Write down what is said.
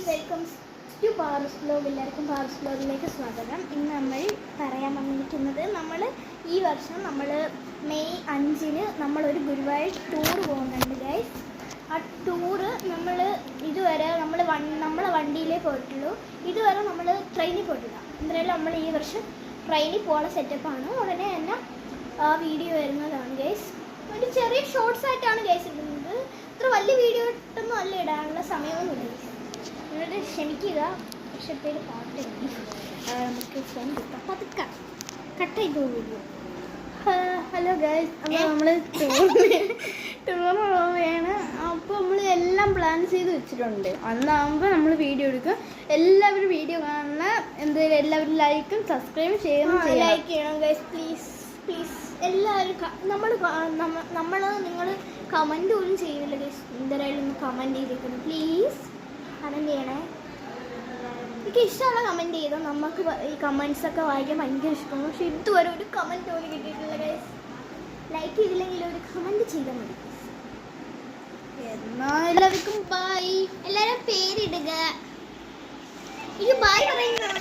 Welcome to Pars vlog. എല്ലാവർക്കും Pars വ്ലോഗിലേക്ക് സ്വാഗതം. ഇന്ന് നമ്മൾ പറയാൻ വന്നിരിക്കുന്നത് ഈ വർഷം മെയ് 5-ന് നമ്മളൊരു ഗുരുവായൂർ ടൂർ പോകുന്നുണ്ട് ഗൈസ്. ആ ടൂറ് ഇതുവരെ നമ്മളെ വണ്ടിയിലേ പോയിട്ടുള്ളൂ. ഇതുവരെ നമ്മൾ ട്രെയിനിൽ പോയിട്ടില്ല. എന്തായാലും നമ്മൾ ഈ വർഷം ട്രെയിനിൽ പോകാനുള്ള സെറ്റപ്പാണ്. ഉടനെ തന്നെ ആ വീഡിയോ വരുന്നതാണ് ഗൈസ്. ഒരു ചെറിയ ഷോർട്സ് ആയിട്ടാണ് ഗൈസ് ഇടുന്നത്. ഇത്ര വലിയ വീഡിയോ ഇട്ടൊന്നും അല്ല ഇടാനുള്ള സമയമൊന്നുമില്ല. നിങ്ങളുടെ ക്ഷമിക്കുക. പക്ഷേ പാട്ട് നമുക്ക് ഫോൺ കിട്ടാം. പതുക്കെ കട്ട് ചെയ്തു വീഡിയോ. ഹലോ ഗൈസ്, അപ്പോൾ നമ്മൾ ടൂർ പോവുകയാണ്. അപ്പോൾ നമ്മൾ എല്ലാം പ്ലാൻ ചെയ്ത് വെച്ചിട്ടുണ്ട്. അന്നാകുമ്പോൾ നമ്മൾ വീഡിയോ എടുക്കും. എല്ലാവരും വീഡിയോ കാണുന്ന എല്ലാവരും ലൈക്കും സബ്സ്ക്രൈബും ലൈക്ക് ചെയ്യണം ഗൈസ്. പ്ലീസ് എല്ലാവരും നിങ്ങൾ കമൻറ്റ് പോലും ചെയ്യില്ല ഗൈസ്. എന്തായാലും ഒന്ന് കമൻറ്റ് ചെയ്തേക്കണം പ്ലീസ്. കമൻറ്റ് ചെയ്യണേ. എനിക്ക് ഇഷ്ടമുള്ള കമൻറ്റ് ചെയ്താൽ നമുക്ക് ഈ കമൻറ്റ്സൊക്കെ വായിക്കാൻ ഭയങ്കര ഇഷ്ടമാണ്. പക്ഷെ ഇതുവരെ ഒരു കമൻറ്റ് പോലും കിട്ടിയിട്ടില്ല ഗൈസ്. ലൈക്ക് ചെയ്തില്ലെങ്കിൽ ഒരു കമൻറ്റ് ചെയ്താൽ മതി. എന്നാൽ എല്ലാവർക്കും ബൈ. എല്ലാവരും പേരിടുക. ഈ ബൈ പറയുന്ന